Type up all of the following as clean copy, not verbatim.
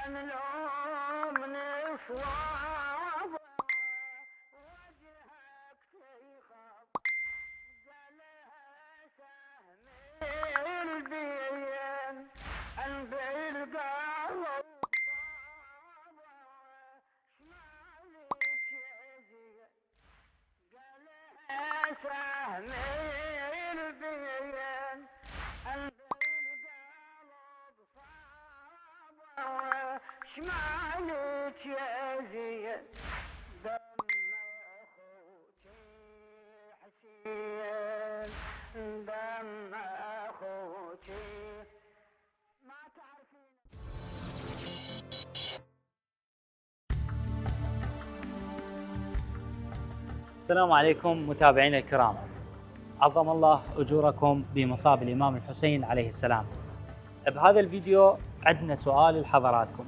أنا لو من صواب وجهك تيخاف قالها سهم البين أن بالقلب شمالك يزين قالها سهم البين أن بالقلب صاب شمالك يزين دم أخوتي حسين دم أخوتي ما تعرفين. السلام عليكم متابعينا الكرام، عظم الله أجوركم بمصاب الإمام الحسين عليه السلام. بهذا الفيديو عندنا سؤال لحضراتكم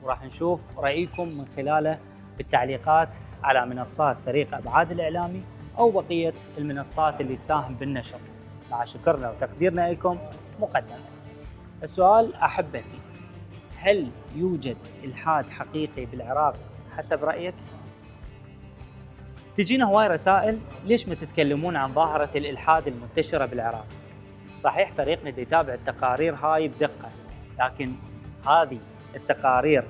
وراح نشوف رأيكم من خلاله بالتعليقات على منصات فريق أبعاد الإعلامي أو بقية المنصات اللي تساهم بالنشر، مع شكرنا وتقديرنا لكم مقدما. السؤال أحبتي، هل يوجد إلحاد حقيقي بالعراق حسب رأيك؟ تجينا هواي رسائل، ليش ما تتكلمون عن ظاهرة الإلحاد المنتشرة بالعراق؟ صحيح فريقنا دي يتابع التقارير هاي بدقة، لكن هذه التقارير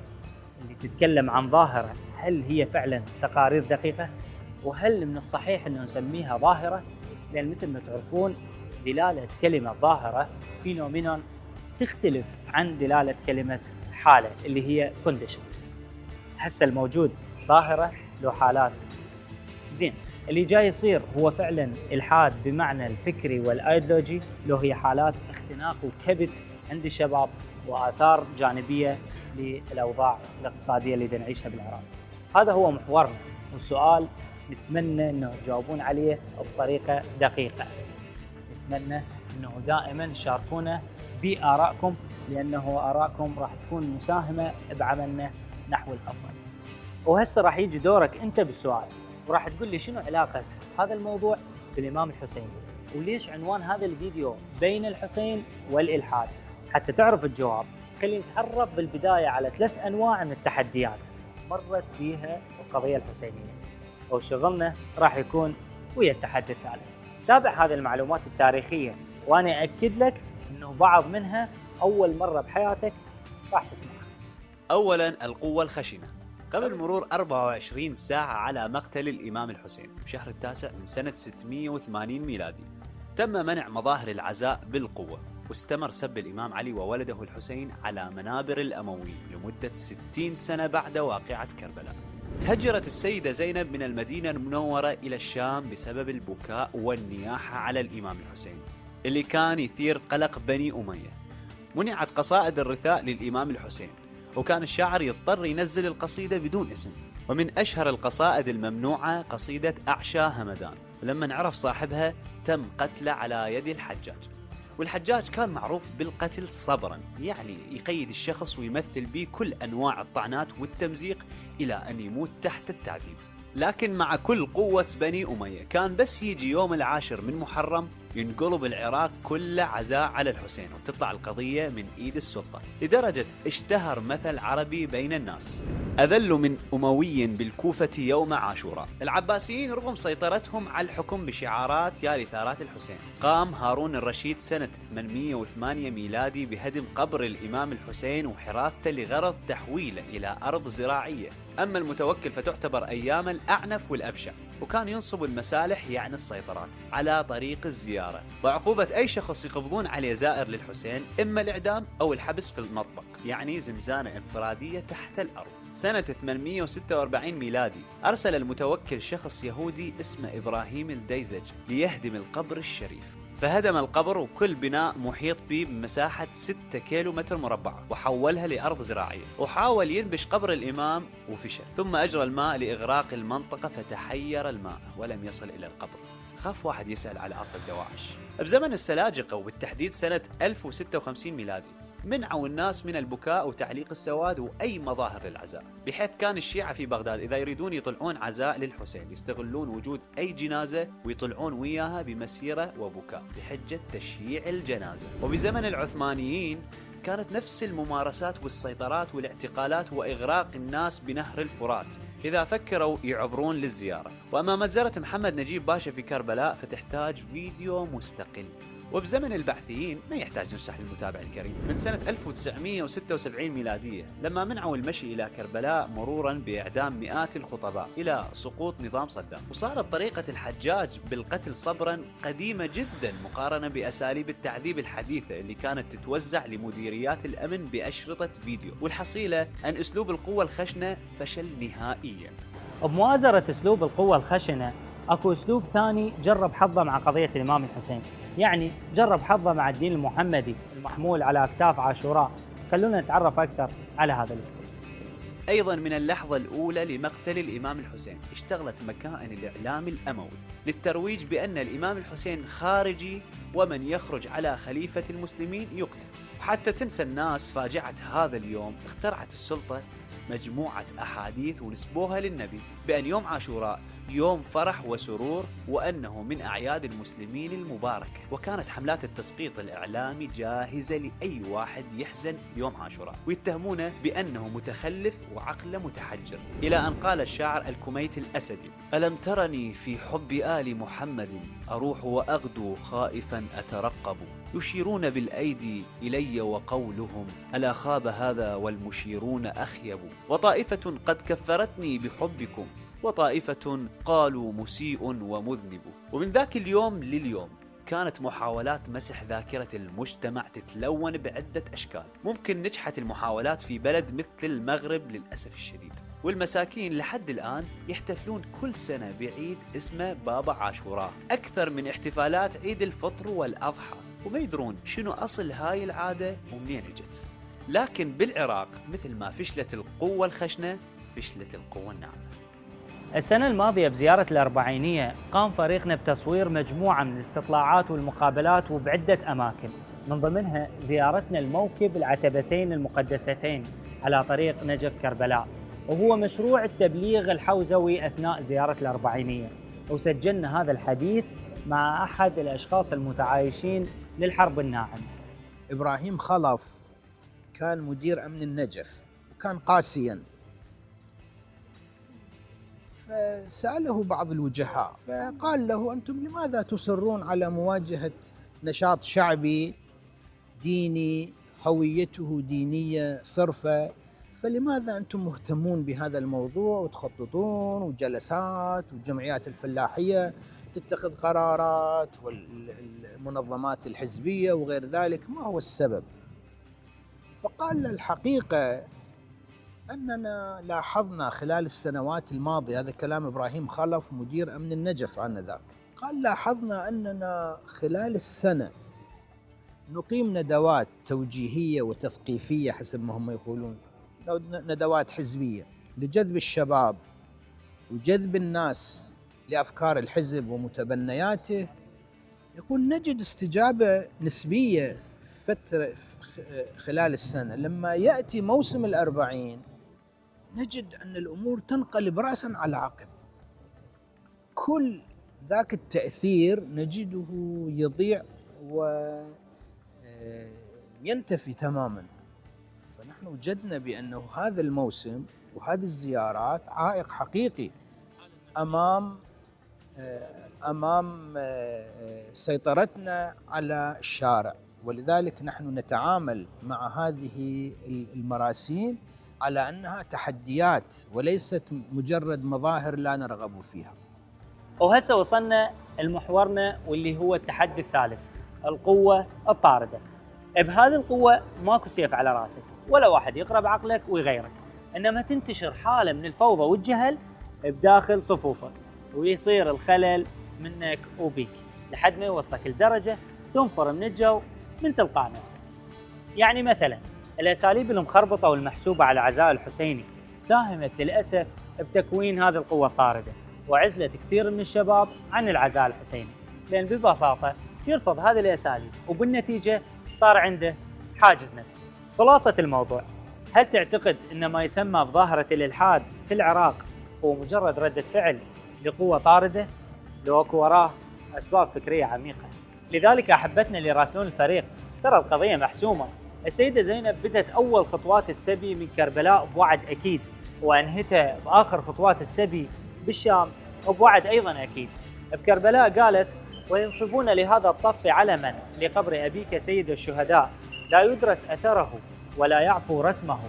اللي تتكلم عن ظاهرة هل هي فعلا تقارير دقيقة؟ وهل من الصحيح أنه نسميها ظاهرة؟ لأن مثل ما تعرفون دلالة كلمة ظاهرة فينومينون تختلف عن دلالة كلمة حالة اللي هي كونديشن. هسه الموجود ظاهرة له حالات. زين، اللي جاي يصير هو فعلا الحاد بمعنى الفكري والايديولوجي، له هي حالات اختناق وكبت عند الشباب واثار جانبيه للاوضاع الاقتصاديه اللي نعيشها بالعراق. هذا هو محورنا، والسؤال نتمنى انه تجاوبون عليه بطريقه دقيقه. نتمنى انه دائما تشاركونا بارائكم، لانه ارائكم راح تكون مساهمه بعملنا نحو الافضل. وهسه راح يجي دورك انت بالسؤال، وراح تقول لي شنو علاقة هذا الموضوع بالإمام الحسين، وليش عنوان هذا الفيديو بين الحسين والإلحاد. حتى تعرف الجواب خلينا نتعرف بالبداية على 3 أنواع من التحديات مرت بيها القضية الحسينية، وشغلنا راح يكون ويا التحدي الثالث. تابع هذه المعلومات التاريخية وأنا أكد لك أنه بعض منها أول مرة بحياتك راح تسمعها. أولاً، القوة الخشنة. قبل مرور 24 ساعة على مقتل الإمام الحسين بشهر التاسع من سنة 680 ميلادي، تم منع مظاهر العزاء بالقوة، واستمر سب الإمام علي وولده الحسين على منابر الأمويين لمدة 60 سنة بعد واقعة كربلاء. هجرت السيدة زينب من المدينة المنورة إلى الشام بسبب البكاء والنياحة على الإمام الحسين اللي كان يثير قلق بني أمية. منعت قصائد الرثاء للإمام الحسين، وكان الشاعر يضطر ينزل القصيدة بدون اسم. ومن أشهر القصائد الممنوعة قصيدة أعشى همدان، ولما عرف صاحبها تم قتله على يد الحجاج. والحجاج كان معروف بالقتل صبرا، يعني يقيد الشخص ويمثل به كل أنواع الطعنات والتمزيق إلى أن يموت تحت التعذيب. لكن مع كل قوة بني أمية كان بس يجي يوم 10 من محرم ينقلب العراق كله عزاء على الحسين، وتطلع القضية من إيد السلطة، لدرجة اشتهر مثل عربي بين الناس: أذل من أموي بالكوفة يوم عاشوراء. العباسيين رغم سيطرتهم على الحكم بشعارات يا لثارات الحسين، قام هارون الرشيد سنة 808 ميلادي بهدم قبر الإمام الحسين وحراثته لغرض تحويله إلى أرض زراعية. أما المتوكل فتعتبر أيام الأعنف والأبشع، وكان ينصب المسالح يعني السيطرات على طريق الزيارة، وعقوبة أي شخص يقبضون عليه زائر للحسين إما الإعدام أو الحبس في المطبق، يعني زنزانة انفرادية تحت الأرض. سنة 846 ميلادي أرسل المتوكل شخص يهودي اسمه إبراهيم الديزج ليهدم القبر الشريف، فهدم القبر وكل بناء محيط به بمساحة 6 كيلومتر مربع وحولها لأرض زراعية، وحاول ينبش قبر الإمام وفشل، ثم أجرى الماء لإغراق المنطقة فتحير الماء ولم يصل إلى القبر. خاف واحد يسأل على أصل الدواعش. بزمن السلاجقة وبالتحديد سنة 1056 ميلادي منعوا الناس من البكاء وتعليق السواد وأي مظاهر للعزاء، بحيث كان الشيعة في بغداد إذا يريدون يطلعون عزاء للحسين يستغلون وجود أي جنازة ويطلعون وياها بمسيرة وبكاء بحجة تشييع الجنازة. وبزمن العثمانيين كانت نفس الممارسات والسيطرات والاعتقالات وإغراق الناس بنهر الفرات إذا فكروا يعبرون للزيارة. وأما مجزرة محمد نجيب باشا في كربلاء فتحتاج فيديو مستقل. وبزمن البحثيين ما يحتاج نشرح للمتابع الكريم من سنة 1976 ميلادية لما منعوا المشي إلى كربلاء مرورا بإعدام مئات الخطباء إلى سقوط نظام صدام. وصارت طريقة الحجاج بالقتل صبرا قديمة جدا مقارنة بأساليب التعذيب الحديثة اللي كانت تتوزع لمديريات الأمن بأشرطة فيديو. والحصيلة أن أسلوب القوة الخشنة فشل نهائيا. بمؤازرة أسلوب القوة الخشنة أكو أسلوب ثاني جرب حظه مع قضية الإمام الحسين، يعني جرب حظه مع الدين المحمدي المحمول على أكتاف عاشوراء. خلونا نتعرف أكثر على هذا الأسلوب. أيضا من اللحظة الأولى لمقتل الإمام الحسين اشتغلت مكائن الإعلام الأموي للترويج بأن الإمام الحسين خارجي ومن يخرج على خليفة المسلمين يقتل. وحتى تنسى الناس فاجعة هذا اليوم اخترعت السلطة مجموعة أحاديث ونسبوها للنبي بأن يوم عاشوراء يوم فرح وسرور وأنه من أعياد المسلمين المباركة. وكانت حملات التسقيط الإعلامي جاهزة لأي واحد يحزن يوم عاشوراء ويتهمونه بأنه متخلف وعقله متحجر، إلى أن قال الشاعر الكميت الأسدي: ألم ترني في حب آل محمد أروح وأغدو خائفا أترقب، يشيرون بالأيدي إلي وقولهم ألا خاب هذا والمشيرون أخيب، وطائفة قد كفرتني بحبكم وطائفة قالوا مسيء ومذنب. ومن ذاك اليوم لليوم كانت محاولات مسح ذاكرة المجتمع تتلون بعدة أشكال. ممكن نجحت المحاولات في بلد مثل المغرب للأسف الشديد، والمساكين لحد الآن يحتفلون كل سنة بعيد اسمه بابا عاشوراء أكثر من احتفالات عيد الفطر والأضحى، وما يدرون شنو أصل هاي العادة ومنين اجت. لكن بالعراق مثل ما فشلت القوة الخشنة فشلت القوة الناعمة. السنة الماضية بزيارة الأربعينية قام فريقنا بتصوير مجموعة من الاستطلاعات والمقابلات وبعدة أماكن، من ضمنها زيارتنا الموكب العتبتين المقدستين على طريق نجف كربلاء، وهو مشروع التبليغ الحوزوي أثناء زيارة الأربعينية. وسجلنا هذا الحديث مع أحد الأشخاص المتعايشين للحرب الناعمة. إبراهيم خلف كان مدير أمن النجف وكان قاسياً، فسأله بعض الوجهاء فقال له: أنتم لماذا تصرون على مواجهة نشاط شعبي ديني هويته دينية صرفة، فلماذا أنتم مهتمون بهذا الموضوع وتخططون وجلسات وجمعيات الفلاحية تتخذ قرارات والمنظمات الحزبية وغير ذلك، ما هو السبب؟ فقال: الحقيقة أننا لاحظنا خلال السنوات الماضية، هذا كلام إبراهيم خلف مدير أمن النجف آنذاك، قال: لاحظنا أننا خلال السنة نقيم ندوات توجيهية وتثقيفية حسب ما هم يقولون، ندوات حزبية لجذب الشباب وجذب الناس لأفكار الحزب ومتبنياته. يقول: نجد استجابة نسبية فترة خلال السنة، لما يأتي موسم الأربعين نجد أن الأمور تنقلب رأسا على عقب، كل ذاك التأثير نجده يضيع وينتفي تماما. فنحن وجدنا بأنه هذا الموسم وهذه الزيارات عائق حقيقي أمام سيطرتنا على الشارع، ولذلك نحن نتعامل مع هذه المراسيم على أنها تحديات وليست مجرد مظاهر لا نرغب فيها. وهسه وصلنا لمحورنا واللي هو التحدي الثالث، القوة الطاردة. بهذه القوة ماكو سيف على راسك ولا واحد يقرب عقلك ويغيرك، إنما تنتشر حالة من الفوضى والجهل بداخل صفوفك، ويصير الخلل منك وبيك لحد ما يوصلك لدرجة تنفر من الجو من تلقاء نفسك. يعني مثلا الأساليب المخربطة والمحسوبة على العزاء الحسيني ساهمت للأسف بتكوين هذه القوة الطاردة، وعزلت كثير من الشباب عن العزاء الحسيني، لأن ببساطة يرفض هذه الأساليب وبالنتيجة صار عنده حاجز نفسي. خلاصة الموضوع، هل تعتقد أن ما يسمى بظاهرة الإلحاد في العراق هو مجرد ردة فعل لقوة طاردة؟ لو اكو وراه أسباب فكرية عميقة. لذلك أحبتنا اللي يراسلون الفريق ترى القضية محسومة، السيدة زينب بدت أول خطوات السبي من كربلاء بوعد أكيد، وأنهتها بآخر خطوات السبي بالشام بوعد أيضا أكيد. بكربلاء قالت: وينصبون لهذا الطف علما لقبر أبيك سيد الشهداء، لا يدرس أثره ولا يعفو رسمه،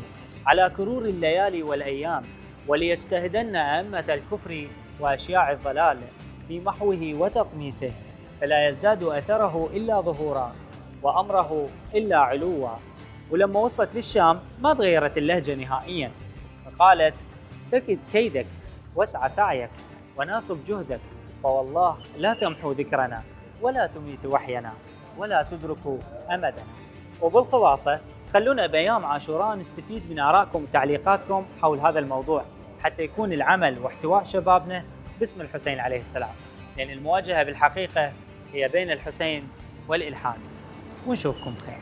على كرور الليالي والأيام، وليجتهدن أئمة الكفر وأشياع الضلال في محوه وتطميسه، فلا يزداد أثره إلا ظهورا وأمره إلا علوا. ولما وصلت للشام ما تغيرت اللهجة نهائيا، فقالت: فكد كيدك واسع سعيك وناصب جهدك، فوالله لا تمحو ذكرنا ولا تميت وحينا ولا تدرك أمدنا. وبالخلاصة خلونا بأيام عاشوراء نستفيد من آرائكم وتعليقاتكم حول هذا الموضوع، حتى يكون العمل واحتواء شبابنا باسم الحسين عليه السلام، لأن المواجهة بالحقيقة هي بين الحسين والإلحاد. ونشوفكم بخير.